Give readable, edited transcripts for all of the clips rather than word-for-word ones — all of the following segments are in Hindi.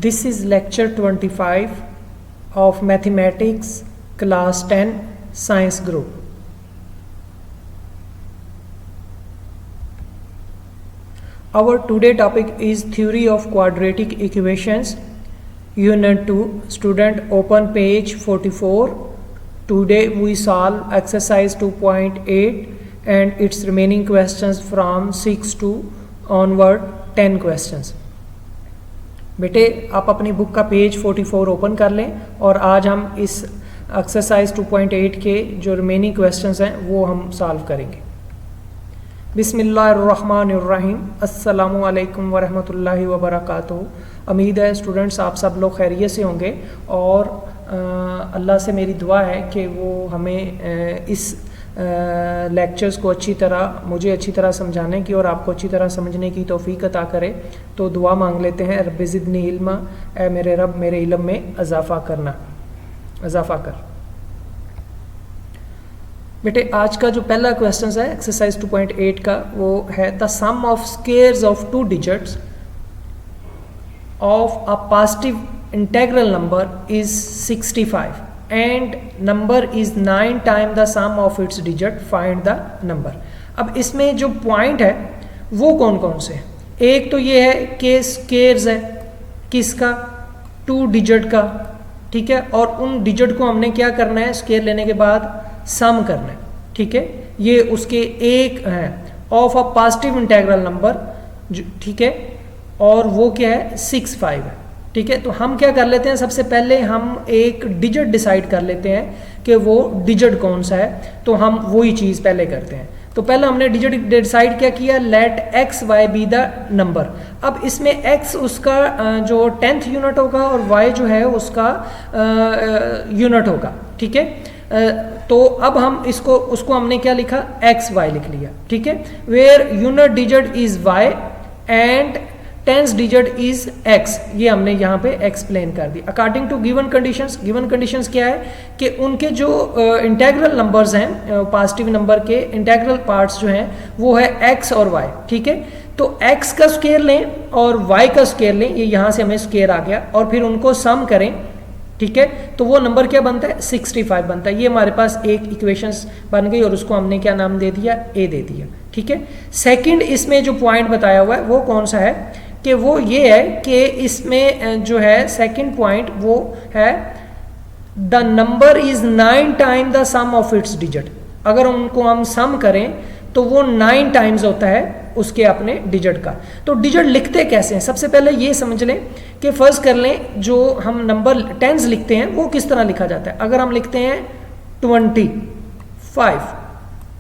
This is lecture 25 of mathematics class 10 science group. Our today topic is theory of quadratic equations, unit 2. Student, open page 44. Today we solve exercise 2.8 and its remaining questions from 6 to onward 10 questions. बेटे आप अपनी बुक का पेज 44 ओपन कर लें और आज हम इस एक्सरसाइज 2.8 के जो रिमेनिंग क्वेश्चंस हैं वो हम सॉल्व करेंगे. बिस्मिल्लाहिर्रहमानिर्रहीम. अस्सलामु अलैकुम वरहमतुल्लाहि वबरकातुहू. उम्मीद है स्टूडेंट्स आप सब लोग खैरियत से होंगे और अल्लाह से मेरी दुआ है कि वो हमें इस लेक्चर्स को मुझे अच्छी तरह समझाने की और आपको अच्छी तरह समझने की तौफीक अता करे. तो दुआ मांग लेते हैं, रब्बि ज़िदनी इल्मा, ए मेरे रब मेरे इल्म में इजाफ़ा कर. बेटे आज का जो पहला क्वेश्चन है एक्सरसाइज 2.8 का वो है the sum of squares of 2 digits of a positive integral number is 65 and number is 9 times the sum of its digit. Find the number. अब इसमें जो पॉइंट है वो कौन कौन से? एक तो ये है कि स्क्वायर्स है किसका? 2 डिजिट का, ठीक है. और उन डिजिट को हमने क्या करना है, स्क्वायर लेने के बाद सम करना है, ठीक है. ये उसके एक है of a positive integral number, ठीक है. और वो क्या है? 65 है, ठीक है. तो हम क्या कर लेते हैं, सबसे पहले हम एक डिजिट डिसाइड कर लेते हैं कि वो डिजिट कौन सा है. तो हम वही चीज़ पहले करते हैं. तो पहले हमने डिजिट डिसाइड क्या किया, let x y be the number. अब इसमें एक्स उसका जो 10th यूनिट होगा और वाई जो है उसका यूनिट होगा, ठीक है. तो अब हम उसको हमने क्या लिखा, एक्स वाई लिख लिया, ठीक है. Where unit digit is y and 10th digit is x, ये हमने यहाँ पे एक्सप्लेन कर दी. अकॉर्डिंग टू गिवन कंडीशंस क्या है कि उनके जो इंटीग्रल नंबर्स हैं, पॉजिटिव नंबर के इंटीग्रल पार्ट्स जो हैं वो है एक्स और वाई, ठीक है. तो एक्स का स्क्वायर लें और वाई का स्क्वायर लें, ये यहाँ से हमें स्क्वायर आ गया, और फिर उनको सम करें, ठीक है. तो वो नंबर क्या बनता है, 65 बनता है. ये हमारे पास एक इक्वेशंस बन गई और उसको हमने क्या नाम दे दिया, ए दे दिया, ठीक है. सेकंड इसमें जो पॉइंट बताया हुआ है वो कौन सा है कि वो ये है कि इसमें जो है सेकंड पॉइंट वो है the number is 9 time the sum of its digit. अगर उनको हम सम करें तो वो 9 टाइम्स होता है उसके अपने डिजिट का. तो डिजिट लिखते कैसे हैं, सबसे पहले ये समझ लें कि फर्स्ट कर लें जो हम नंबर 10s लिखते हैं वो किस तरह लिखा जाता है. अगर हम लिखते हैं 25,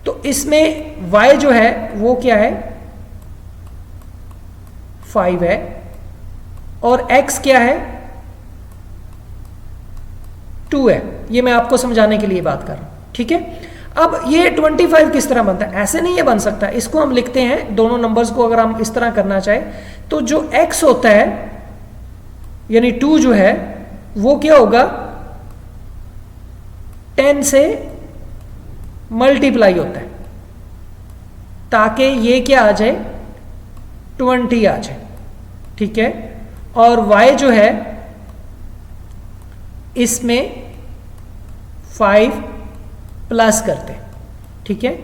तो इसमें y जो है वो क्या है, 5 है, और x क्या है, 2 है. ये मैं आपको समझाने के लिए बात कर रहा हूं, ठीक है. अब ये 25 किस तरह बनता है, ऐसे नहीं ये बन सकता. इसको हम लिखते हैं, दोनों नंबर्स को अगर हम इस तरह करना चाहें तो जो x होता है यानी 2 जो है वो क्या होगा, 10 से मल्टीप्लाई होता है ताकि ये क्या आ जाए, 20 आ जाए, ठीक है. और y जो है इसमें 5 प्लस करते हैं, ठीक है.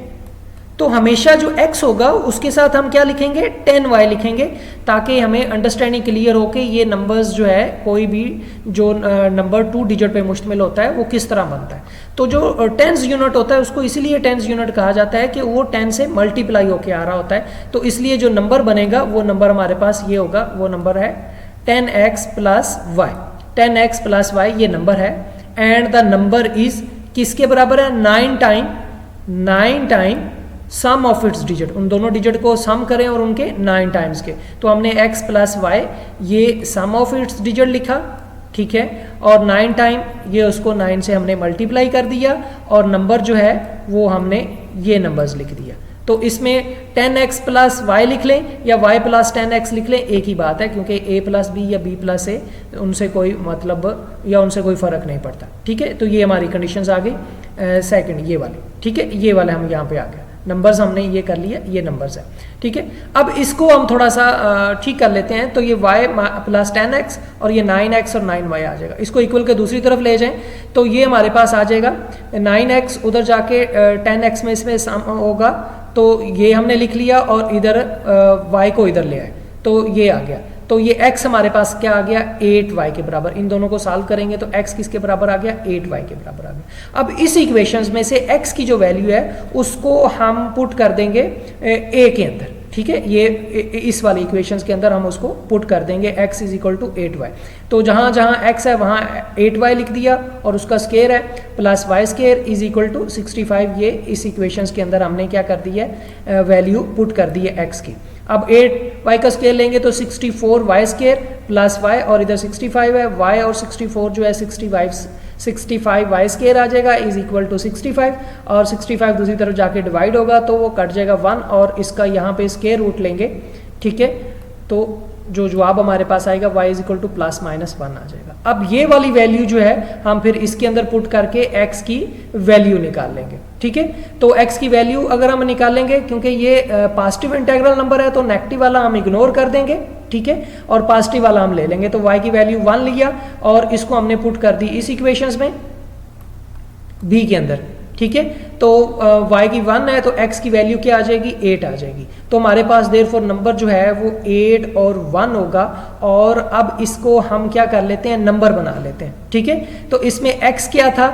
तो हमेशा जो x होगा उसके साथ हम क्या लिखेंगे, 10y लिखेंगे, ताकि हमें अंडरस्टैंडिंग क्लियर हो कि ये नंबर्स जो है कोई भी जो नंबर 2 डिजिट पे मुश्तमिल होता है वो किस तरह बनता है. तो जो 10th यूनिट होता है उसको इसीलिए 10th यूनिट कहा जाता है कि वो 10 से मल्टीप्लाई होके आ रहा होता है. तो इसलिए जो नंबर बनेगा वो नंबर हमारे पास ये होगा, वो नंबर है 10x plus y. 10x plus y ये नंबर है एंड द नंबर इज किसके बराबर है, 9 time sum of its digit. उन दोनों डिजिट को सम करें और उनके 9 टाइम्स के. तो हमने x प्लस वाई ये सम ऑफ इट्स डिजिट लिखा, ठीक है. और 9 टाइम ये उसको 9 से हमने मल्टीप्लाई कर दिया और नंबर जो है वो हमने ये नंबर्स लिख दिया. तो इसमें 10x प्लस वाई लिख लें या y प्लस 10x लिख लें, एक ही बात है, क्योंकि a प्लस बी या b प्लस a उनसे कोई मतलब या उनसे कोई फ़र्क नहीं पड़ता, ठीक है. तो ये हमारी कंडीशंस आ गई सेकंड ये वाली, ठीक है. ये वाले हम यहाँ पे आ गया. नंबर्स हमने ये कर लिया, ये नंबर्स है, ठीक है। अब इसको हम थोड़ा सा ठीक कर लेते हैं, तो ये y प्लस 10x और ये 9x और 9y आ जाएगा। इसको इक्वल के दूसरी तरफ ले जाएं तो ये हमारे पास आ जाएगा 9x, उधर जाके 10x में इसमें होगा, तो ये हमने लिख लिया और इधर y को इधर ले आए तो ये आ गया। तो ये x हमारे पास क्या आ गया, 8y के बराबर। इन दोनों को सॉल्व करेंगे तो x किसके बराबर आ गया, 8y के बराबर आ गया। अब इस इक्वेशंस में से x की जो वैल्यू है उसको हम पुट कर देंगे a के अंदर, ठीक है। ये इस वाली इक्वेशंस के अंदर हम उसको पुट कर देंगे, x is equal to 8y। तो जहाँ जहाँ x है वहाँ 8y लिख दिया और उसका स्केयर है plus y square is equal to 65। ये इस इक्वेशंस के अंदर हमने क्या कर दी है, वैल्यू पुट कर दी है x की। अब 8y का स्केयर लेंगे तो 64y स्केयर प्लस y, और इधर 65 है, y और 64 जो है 65y स्केयर आ जाएगा इज इक्वल टू 65, और 65 दूसरी तरफ जाके डिवाइड होगा तो वो कट जाएगा 1, और इसका यहाँ पे स्केयर रूट लेंगे, ठीक है। तो जो जवाब हमारे पास आएगा y is equal two plus minus 1 आ जाएगा। अब ये वाली वैल्यू जो है हम फिर इसके अंदर पुट करके x की वैल्यू निकाल लेंगे, ठीक है। तो x की वैल्यू अगर हम निकालेंगे, क्योंकि ये पॉजिटिव इंटीग्रल नंबर है तो नेगेटिव वाला हम इग्नोर कर देंगे, ठीक है, और पॉजिटिव वाला हम ले लेंगे। तो y की वैल्यू 1 लिया और इसको हमने पुट कर दी इस इक्वेशंस में b के अंदर, ठीक है। तो y की 1 है तो x की वैल्यू क्या आ जाएगी, 8 आ जाएगी। तो हमारे पास देयरफॉर नंबर जो है वो 8 और 1 होगा। और अब इसको हम क्या कर लेते हैं, नंबर बना लेते हैं, ठीक है। तो इसमें x क्या था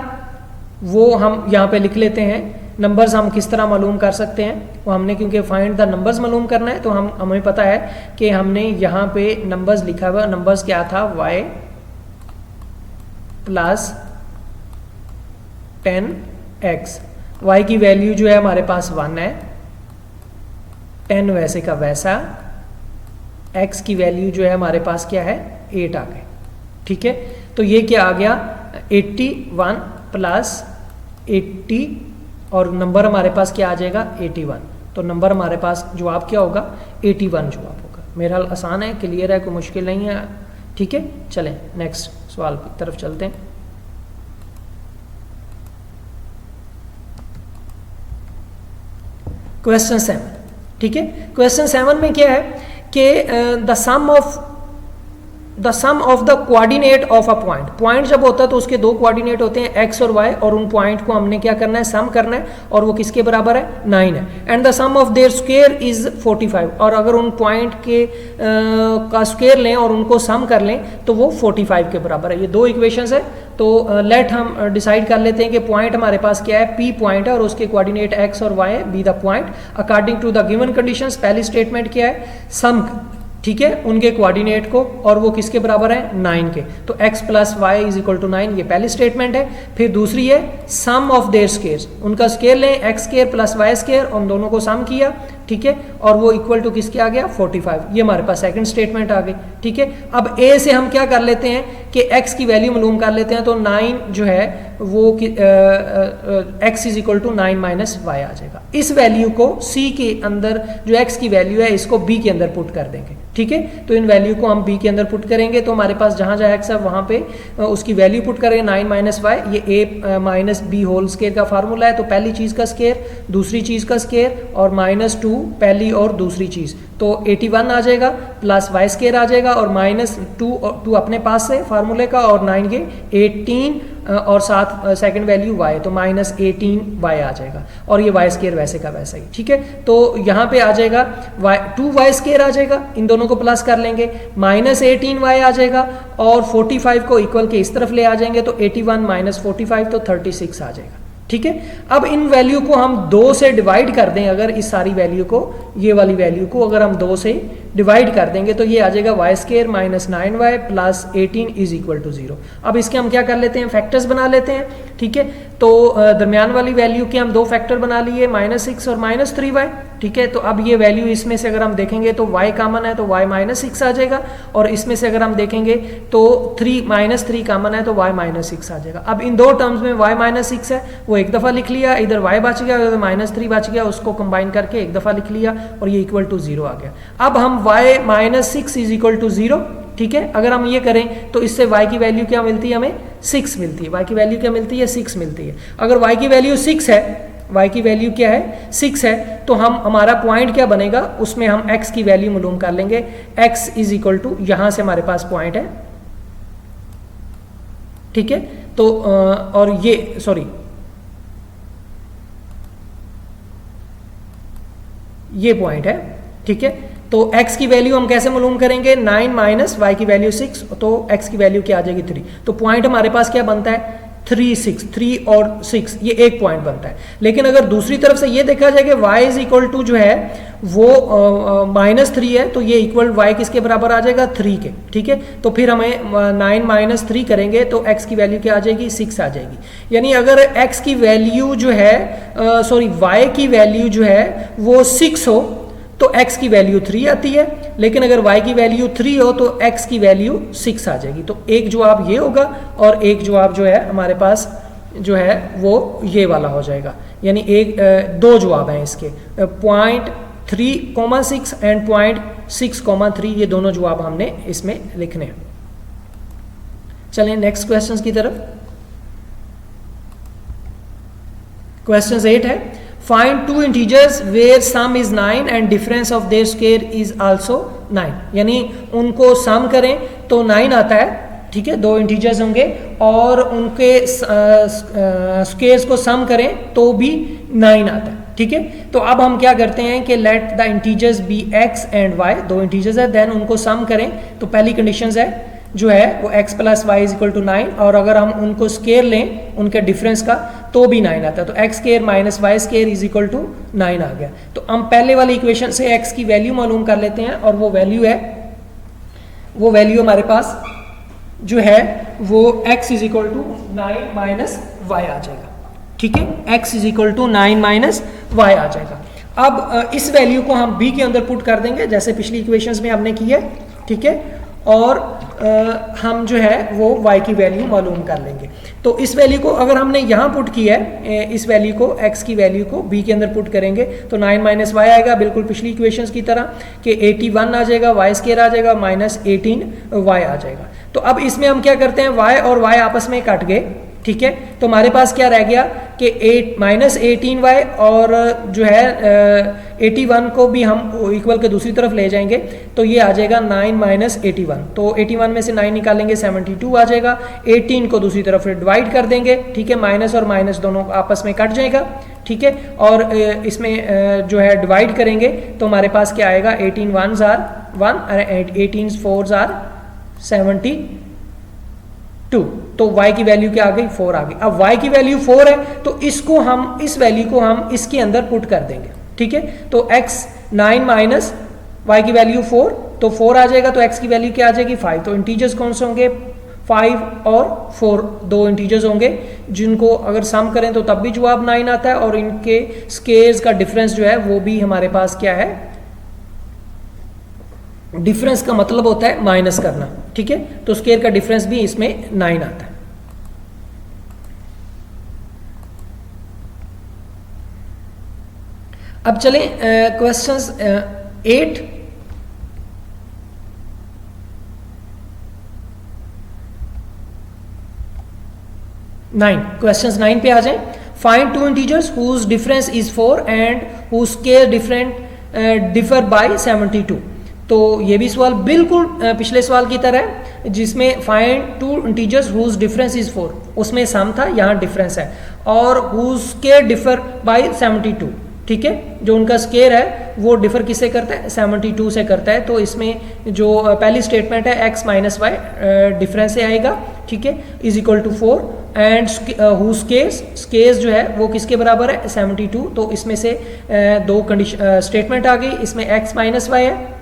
वो हम यहाँ पे लिख लेते हैं। नंबर्स हम किस तरह मालूम कर सकते हैं, वो हमने क्योंकि फाइंड द नंबर्स मालूम करना है तो हमें पता है कि हमने यहाँ पे नंबर्स लिखा हुआ, नंबर्स क्या था, y प्लस 10x। y की वैल्यू जो है हमारे पास 1 है, 10 वैसे का वैसा, x की वैल्यू जो है हमारे पास क्या है, 8 आ गए, ठीक है। तो ये क्या आ गया, 81 प्लस 80, और नंबर हमारे पास क्या आ जाएगा, 81। तो नंबर हमारे पास जवाब क्या होगा, 81 जवाब होगा। मेरा आसान है, क्लियर है, कोई मुश्किल नहीं है, ठीक है। चलें नेक्स्ट सवाल की तरफ चलते हैं। क्वेश्चन 7, ठीक है। क्वेश्चन 7 में क्या है कि the sum of the coordinate of a point. Point जब होता है तो उसके दो कोऑर्डिनेट होते हैं x और y, और उन पॉइंट को हमने क्या करना है, सम करना है, और वो किसके बराबर है, 9 है। And the sum of their square is 45। और अगर उन पॉइंट के का स्क्वायर लें और उनको सम कर लें तो वो 45 के बराबर है। ये दो इक्वेशंस है। तो लेट हम डिसाइड कर लेते हैं कि पॉइंट हमारे पास क्या है, P पॉइंट है और उसके कोऑर्डिनेट x और y है, be the point according to the given conditions. पहली स्टेटमेंट क्या है, सम, ठीक है, उनके कोऑर्डिनेट को, और वो किसके बराबर है, 9 के। तो x plus y is equal to 9, ये पहली स्टेटमेंट है। फिर दूसरी है सम ऑफ देयर स्क्वायर्स, उनका स्क्वायर लें, x square plus y square, उन दोनों को सम किया, ठीक है, और वो इक्वल टू किसके आ गया, 45। ये हमारे पास सेकंड स्टेटमेंट आ गई, ठीक है। अब a से हम क्या कर लेते हैं कि x की वैल्यू मालूम कर लेते हैं। तो 9 जो है वो x is equal to 9 minus Y आ जाएगा। इस वैल्यू को c के अंदर, जो x की वैल्यू है, इसको b के अंदर पुट कर देंगे, ठीक है। तो इन वैल्यू को हम b के अंदर पुट करेंगे तो हमारे पास जहां जहां x है वहां पे उसकी वैल्यू पुट करेंगे, 9 माइनस वाई। ये a minus b whole square का फार्मूला है। तो पहली चीज का स्क्वायर, दूसरी चीज का स्क्वायर, और -2 पहली और दूसरी चीज, तो 81 आ जाएगा, प्लस वाई स्क्वायर आ जाएगा, और -2 अपने पास से फार्मूले का, और 9 के 18, और साथ सेकंड वैल्यू y, तो -18y आ जाएगा, और ये y स्क्वायर वैसे का वैसा ही, ठीक है। तो यहाँ पे आ जाएगा 2y स्क्वायर आ जाएगा, इन दोनों को प्लस कर लेंगे, -18y आ जाएगा, और 45 को इक्वल के इस तरफ ले आ जाएंगे, तो 81 माइनस 45 तो 36 आ जाएगा, ठीक है। अब इन वैल्यू को हम 2 से डिवाइड कर दें, अगर इस सारी वैल्यू को, ये वाली वैल्यू को अगर हम 2 से डिवाइड कर देंगे तो ये आ जाएगा y square minus 9y plus 18 is equal to 0। अब इसके हम क्या कर लेते हैं, फैक्टर्स बना लेते हैं, ठीक है। तो दरमियान वाली वैल्यू के हम 2 फैक्टर बना लिए, -6 और -3y, ठीक है। तो अब ये वैल्यू इसमें से अगर हम देखेंगे तो y कॉमन है तो y -6 आ जाएगा, और इसमें से अगर हम देखेंगे तो -3 कॉमन है तो y -6 आ जाएगा। अब इन दो टर्म्स में y -6 है वो एक दफ़ा लिख लिया, इधर y बच गया, इधर -3 बच गया, उसको कंबाइन करके एक दफ़ा लिख लिया, और ये इक्वल टू 0 आ गया। अब हम y -6 इज इक्वल टू 0, ठीक है। अगर हम ये करें तो इससे y की वैल्यू क्या मिलती है, हमें 6 मिलती है। y की वैल्यू क्या मिलती है, 6 मिलती है। अगर y की वैल्यू 6 है y की वैल्यू क्या है 6 है, तो हम हमारा पॉइंट क्या बनेगा, उसमें हम x की वैल्यू मालूम कर लेंगे। x इज इक्वल टू यहां से हमारे पास पॉइंट है, ठीक है। तो और ये सॉरी ये पॉइंट है, ठीक है। तो x की वैल्यू हम कैसे मालूम करेंगे, 9 माइनस y की वैल्यू 6, तो x की वैल्यू क्या आ जाएगी 3। तो पॉइंट हमारे पास क्या बनता है 3, 6, 3 और 6, ये एक पॉइंट बनता है। लेकिन अगर दूसरी तरफ से ये देखा जाए कि y इज इक्वल टू जो है वो -3 है, तो ये इक्वल y किसके बराबर आ जाएगा 3 के, ठीक है। तो फिर हमें 9 माइनस 3 करेंगे तो x की वैल्यू क्या आ जाएगी 6 आ जाएगी। यानी अगर x की वैल्यू जो है y की वैल्यू जो है वो 6 हो तो x की वैल्यू 3 आती है, लेकिन अगर y की वैल्यू 3 हो तो x की वैल्यू 6 आ जाएगी। तो एक जवाब ये होगा और एक जवाब जो है हमारे पास जो है वो ये वाला हो जाएगा। यानी दो जवाब हैं इसके, 0.3,6 एंड 0.6,3, ये दोनों जवाब हमने इसमें लिखने हैं। चलें नेक्स्ट क्वेश्चन की तरफ। क्वेश्चन 8 है, find two integers where sum is 9 and difference of their square is also 9। यानी उनको सम करें तो 9 आता है, ठीक है, दो इंटीजर्स होंगे और उनके स्क्वायर्स को सम करें तो भी 9 आता है, ठीक है। तो अब हम क्या करते हैं कि let the integers be x and y, दो इंटीजर्स है, देन उनको सम करें। तो पहली कंडीशन है जो है वो x plus y is equal to 9, और अगर हम उनको स्केयर लें उनके डिफरेंस का तो भी 9 आता है। तो x square minus y square is equal to 9 आ गया। तो हम पहले वाली इक्वेशन से x की वैल्यू मालूम कर लेते हैं, और वो वैल्यू हमारे पास जो है वो x is equal to 9 minus Y आ जाएगा, ठीक है। x is equal to 9 minus Y आ जाएगा। अब इस वैल्यू को हम b के अंदर पुट कर देंगे जैसे पिछली इक्वेशंस में हमने की है, ठीक है, और हम जो है वो y की वैल्यू मालूम कर लेंगे। तो इस वैल्यू को अगर हमने यहाँ पुट किया है, इस वैल्यू को x की वैल्यू को b के अंदर पुट करेंगे तो 9 माइनस वाई आएगा, बिल्कुल पिछली इक्वेशंस की तरह कि 81 आ जाएगा, y स्क्वायर आ जाएगा, माइनस 18y आ जाएगा। तो अब इसमें हम क्या करते हैं, y और y आपस में कट गए, ठीक है। तो हमारे पास क्या रह गया कि माइनस 18y और जो है 81 को भी हम इक्वल के दूसरी तरफ ले जाएंगे तो ये आ जाएगा 9 माइनस 81। तो 81 में से 9 निकालेंगे 72 आ जाएगा। 18 को दूसरी तरफ डिवाइड कर देंगे, ठीक है, माइनस और माइनस दोनों आपस में कट जाएगा, ठीक है। और इसमें जो है डिवाइड करेंगे तो हमारे पास क्या आएगा, 18 1s are 1 and 18 4s are 72। तो y की वैल्यू क्या आ गई 4 आ गई। अब y की वैल्यू 4 है तो इस वैल्यू को हम इसके अंदर पुट कर देंगे, ठीक है। तो x 9 माइनस y की वैल्यू 4, तो 4 आ जाएगा, तो x की वैल्यू क्या आ जाएगी 5। तो इंटीजर्स कौन से होंगे 5 और 4, दो इंटीजर्स होंगे जिनको अगर सम करें तो तब भी जवाब 9 आता है, और इनके स्क्वायर्स का डिफरेंस जो है वो भी हमारे पास क्या है, डिफरेंस का मतलब होता है माइनस करना, ठीक है। तो स्क्वायर का डिफरेंस भी इसमें 9 आता है। अब चलें क्वेश्चंस 8। क्वेश्चंस 9 पे आ जाएं। Find two integers whose difference is 4 and whose square differ by 72। तो ये भी सवाल बिल्कुल पिछले सवाल की तरह है जिसमें find two integers whose difference is 4, उसमें सम था, यहाँ डिफरेंस है, और हुज स्क्वायर डिफर बाय 72, ठीक है। जो उनका स्क्वायर है वो डिफर किससे करता है 72 से करता है। तो इसमें जो पहली स्टेटमेंट है x माइनस वाई डिफरेंस से आएगा, ठीक है, is equal to 4 and whose square जो है वो किसके बराबर है 72। तो इसमें से दो कंडीशन स्टेटमेंट आ गई, इसमें x माइनस वाई है,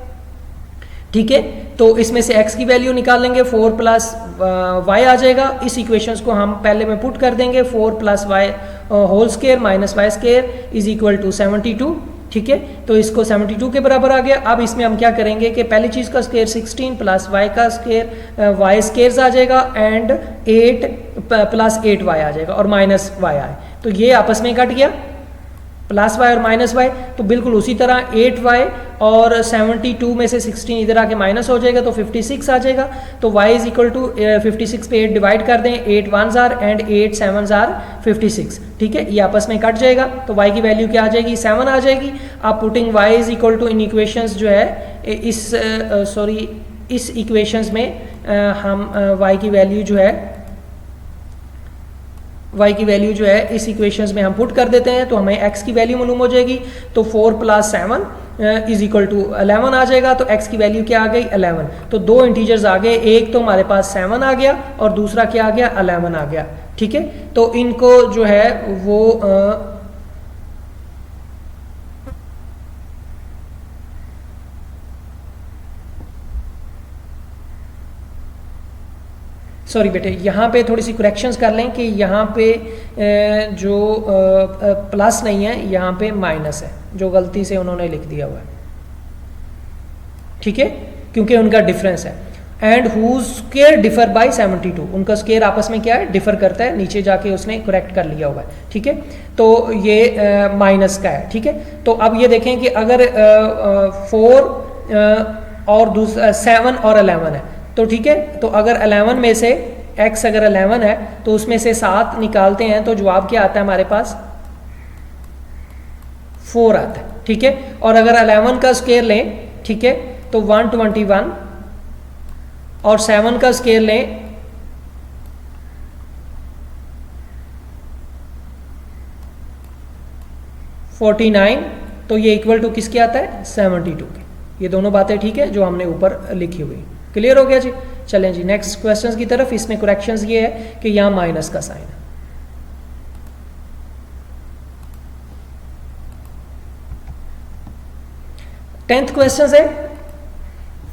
ठीक है। तो इसमें से x की वैल्यू निकाल लेंगे, 4 प्लस y आ जाएगा। इस इक्वेशंस को हम पहले में पुट कर देंगे, 4 plus y whole square minus y square is equal to 72, ठीक है। तो इसको 72 के बराबर आ गया। अब इसमें हम क्या करेंगे कि पहली चीज़ का स्क्वायर 16 प्लस y का स्क्वायर y स्क्वायर आ जाएगा, एंड 8 प्लस 8y आ जाएगा, और माइनस y आए, तो ये आपस में कट गया, प्लस वाई और माइनस वाई, तो बिल्कुल उसी तरह 8y और 72 में से 16 इधर आके माइनस हो जाएगा तो 56 आ जाएगा। तो y इज इक्वल टू 56 पे 8 डिवाइड कर दें, 8 1s are and 8 7s are 56, ठीक है, ये आपस में कट जाएगा तो y की वैल्यू क्या आ जाएगी, 7 आ जाएगी। आप putting y is equal to इन इक्वेशंस जो है इस इक्वेशंस में हम y की वैल्यू जो है इस इक्वेशंस में हम पुट कर देते हैं तो हमें x की वैल्यू मालूम हो जाएगी। तो 4 + 7 इज इक्वल टू 11 आ जाएगा। तो x की वैल्यू क्या आ गई, 11। तो दो इंटीजर्स आ गए, एक तो हमारे पास 7 आ गया और दूसरा क्या आ गया, 11 आ गया, ठीक है। तो इनको जो है वो सॉरी बेटे, यहाँ पे थोड़ी सी करेक्शंस कर लें कि यहाँ पे जो प्लस नहीं है, यहाँ पे माइनस है, जो गलती से उन्होंने लिख दिया हुआ है, ठीक है, क्योंकि उनका डिफरेंस है। And whose square differ by 72, उनका स्क्वायर आपस में क्या है, डिफर करता है, नीचे जाके उसने करेक्ट कर लिया हुआ है, ठीक है। तो ये माइनस का है, ठीक है। तो अब ये देखें कि अगर 4 और दूसरा 7 और 11 है तो ठीक है, तो अगर 11 में से x अगर 11 है तो उसमें से 7 निकालते हैं तो जवाब क्या आता है हमारे पास, 4 आता है, ठीक है। और अगर 11 का स्क्वायर लें, ठीक है, तो 121 और 7 का स्क्वायर लें 49, तो ये इक्वल टू किसके आता है, 72 के। ये दोनों बातें ठीक है जो हमने ऊपर लिखी हुई। क्लियर हो गया जी। चलें जी नेक्स्ट क्वेश्चंस की तरफ। इसमें करेक्शंस ये है कि यहाँ माइनस का साइन है। 10th क्वेश्चन है,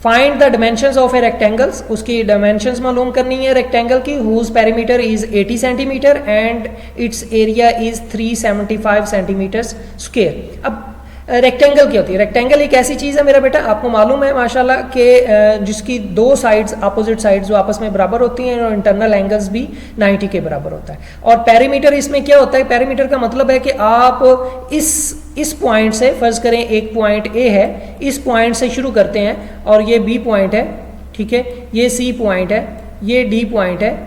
find the dimensions of a rectangles. उसकी डायमेंशंस मालूम करनी है रेक्टेंगल की, whose perimeter is 80 centimetre and its area is 375 centimetre square. अब रेक्टेंगल क्या होती है, रेक्टेंगल एक ऐसी चीज़ है मेरा बेटा, आपको मालूम है माशाल्लाह कि जिसकी दो साइड्स, अपोजिट साइड्स जो आपस में बराबर होती हैं और इंटरनल एंगल्स भी 90 के बराबर होता है। और पेरीमीटर इसमें क्या होता है, पेरीमीटर का मतलब है कि आप इस पॉइंट से, फर्ज करें एक पॉइंट ए है, इस पॉइंट से शुरू करते हैं और ये बी पॉइंट है, ठीक है, ये सी पॉइंट है, ये डी पॉइंट है,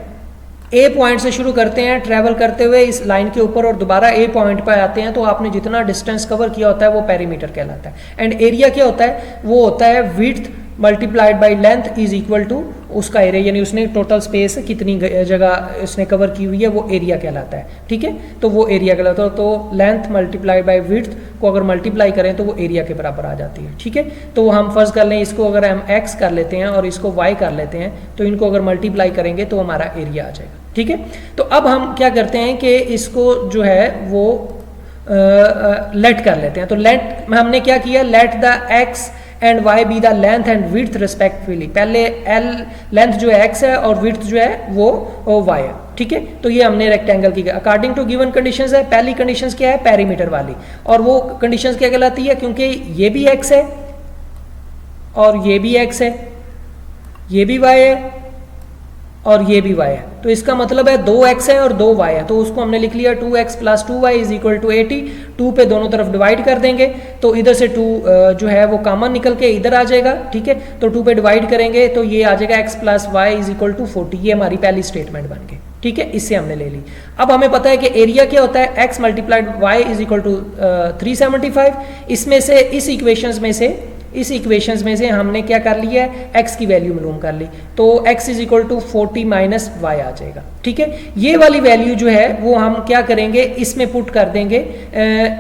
ए पॉइंट से शुरू करते हैं ट्रैवल करते हुए इस लाइन के ऊपर और दोबारा ए पॉइंट पर आते हैं, तो आपने जितना डिस्टेंस कवर किया होता है वो पेरीमीटर कहलाता है। एंड एरिया क्या होता है, वो होता है width multiplied by length is equal to उसका एरिया, यानी उसने टोटल स्पेस कितनी जगह उसने कवर की हुई है वो एरिया कहलाता है, ठीक है। तो वो एरिया कहलाता है। तो लेंथ मल्टीप्लाइड बाय विड्थ को अगर मल्टीप्लाई करें तो वो एरिया के बराबर आ जाती है, ठीक है। तो हम फर्ज कर लें इसको अगर हम x कर लेते हैं और इसको y कर लेते हैं, तो इनको अगर मल्टीप्लाई करेंगे तो हमारा एरिया आ जाएगा, ठीक है। तो अब हम क्या करते हैं कि इसको जो है वो लेट कर लेते हैं। तो लेट में हमने क्या किया, let the x and y be the length and width respectively. पहले l लेंथ जो है x है और विड्थ जो है वो y है, ठीक है। तो ये हमने रेक्टेंगल की अकॉर्डिंग टू गिवन कंडीशंस है। पहली कंडीशंस क्या है, पेरीमीटर वाली, और वो कंडीशंस क्या कहलाती है, क्योंकि ये भी x है और ये भी x है, ये भी y है और ये भी y है, तो इसका मतलब है 2x है और 2y है। तो उसको हमने लिख लिया 2x + 2y is equal to 80। 2 पे दोनों तरफ डिवाइड कर देंगे तो इधर से 2 जो है वो कॉमन निकल के इधर आ जाएगा, ठीक है। तो 2 पे डिवाइड करेंगे तो ये आ जाएगा x + y is equal to 40। ये हमारी पहली स्टेटमेंट बन गई, ठीक है, इससे हमने ले ली। अब हमें पता है कि एरिया क्या होता है, x multiplied y is equal to 375। इसमें से इस इक्वेशंस में से हमने क्या कर लिया है, x की वैल्यू मालूम कर ली, तो x is equal to 40 minus y आ जाएगा, ठीक है। ये वाली वैल्यू जो है वो हम क्या करेंगे, इसमें पुट कर देंगे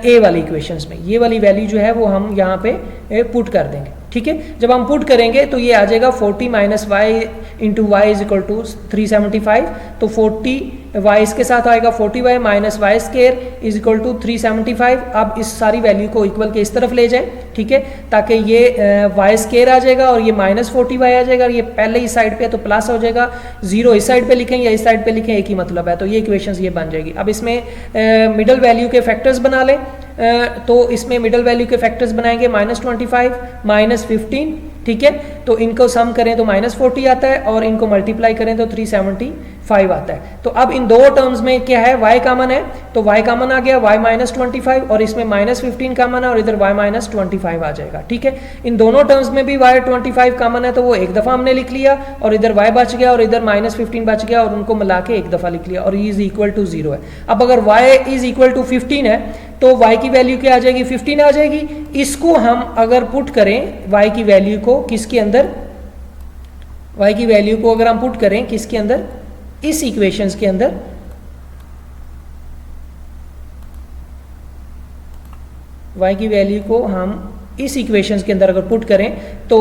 a वाली इक्वेशंस में। ये वाली वैल्यू जो है वो हम यहाँ पे पुट कर देंगे, ठीक है। जब हम पुट करेंगे तो ये आ जाएगा 40 minus y into y is equal to 375। तो 40 वाई इसके साथ आएगा 40 y minus y square is equal to 375। अब इस सारी वैल्यू को इक्वल के इस तरफ ले जाएं, ठीक है, ताकि ये वाई स्केयर आ जाएगा और ये माइनस 40 वाई आ जाएगा। और ये पहले ही साइड पे तो प्लस हो जाएगा, 0 इस साइड पे लिखें या इस साइड पे लिखें एक ही मतलब है। तो ये इक्वेशंस ये बन जाएगी। अब इसमें मिडल वैल्यू के फैक्टर्स बना लें, तो इसमें मिडल वैल्यू के फैक्टर्स बनाएंगे -25 -15, ठीक है। तो इनको सम करें तो -40 आता है और इनको मल्टीप्लाई करें तो 375 आता है। तो अब इन दो टर्म्स में क्या है, y कॉमन है, तो y कॉमन आ गया, y -25 और इसमें -15 कॉमन है और इधर y -25 आ जाएगा। ठीक है, इन दोनों टर्म्स में भी y 25 कॉमन है तो वो एक दफ़ा हमने लिख लिया और इधर y बच गया और इधर -15 बच गया और उनको मिला के एक दफ़ा लिख लिया और y इज इक्वल टू 0 है। अब अगर y इज इक्वल टू 15 है तो y की वैल्यू क्या आ जाएगी, 15 आ जाएगी। इसको हम अगर पुट करें y की वैल्यू को किसके अंदर, y की वैल्यू को अगर हम पुट करें किसके अंदर, इस इक्वेशंस के अंदर, y की वैल्यू को हम इस इक्वेशंस के अंदर अगर पुट करें तो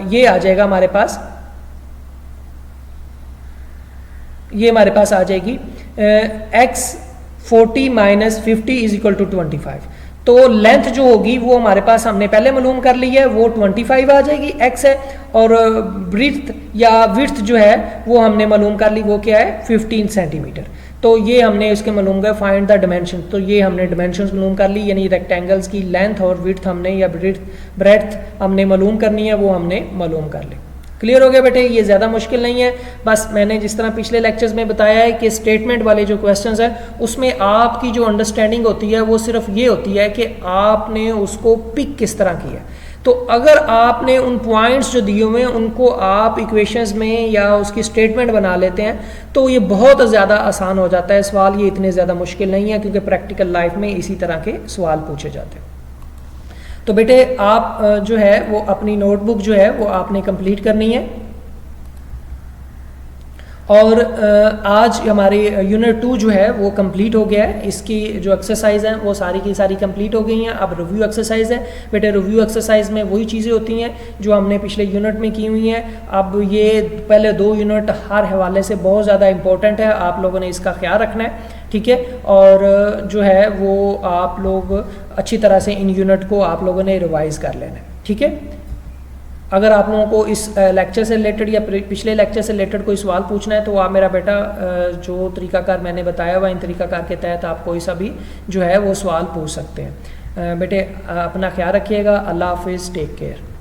ये आ जाएगा हमारे पास, ये हमारे पास आ जाएगी x 40 - 50 इज इक्वल टू 25। तो लेंथ जो होगी वो हमारे पास हमने पहले मालूम कर ली है, वो 25 आ जाएगी, x है, और ब्रीथ या विड्थ जो है वो हमने मालूम कर ली, वो क्या है 15 सेंटीमीटर। तो ये हमने इसके मालूम कर फाइंड द डिमेंशन, तो ये हमने डिमेंशंस मालूम कर ली, यानी रेक्टेंगल्स की लेंथ और विड्थ हमने या ब्रेड्थ हमने मालूम करनी है, वो हमने मालूम कर ली। क्लियर हो गया बेटे, ये ज़्यादा मुश्किल नहीं है। बस मैंने जिस तरह पिछले लेक्चर्स में बताया है कि स्टेटमेंट वाले जो क्वेश्चंस हैं उसमें आपकी जो अंडरस्टैंडिंग होती है वो सिर्फ ये होती है कि आपने उसको पिक किस तरह किया। तो अगर आपने उन पॉइंट्स जो दिए हुए हैं उनको आप इक्वेशंस में या उसकी स्टेटमेंट बना लेते हैं तो ये बहुत ज़्यादा आसान हो जाता है सवाल, ये इतने ज़्यादा मुश्किल नहीं है क्योंकि प्रैक्टिकल लाइफ में इसी तरह के सवाल पूछे जाते हैं। तो बेटे आप जो है वो अपनी नोटबुक जो है वो आपने कंप्लीट करनी है और आज हमारी यूनिट 2 जो है वो कंप्लीट हो गया है। इसकी जो एक्सरसाइज हैं वो सारी की सारी कंप्लीट हो गई हैं। अब रिव्यू एक्सरसाइज है बेटे, रिव्यू एक्सरसाइज में वही चीज़ें होती हैं जो हमने पिछले यूनिट में की हुई हैं। अब ये पहले 2 यूनिट हर हवाले से बहुत ज़्यादा इंपॉर्टेंट है, आप लोगों ने इसका ख्याल रखना है, ठीक है। और जो है वो आप लोग अच्छी तरह से इन यूनिट को आप लोगों ने रिवाइज़ कर लेना है, ठीक है। अगर आप लोगों को इस लेक्चर से रिलेटेड या पिछले लेक्चर से रिलेटेड कोई सवाल पूछना है तो आप मेरा बेटा जो तरीकाकार मैंने बताया हुआ इन तरीकाकार के तहत आप कोई सा भी जो है वो सवाल पूछ सकते हैं। बेटे अपना ख्याल रखिएगा। अल्लाह हाफिज़, टेक केयर।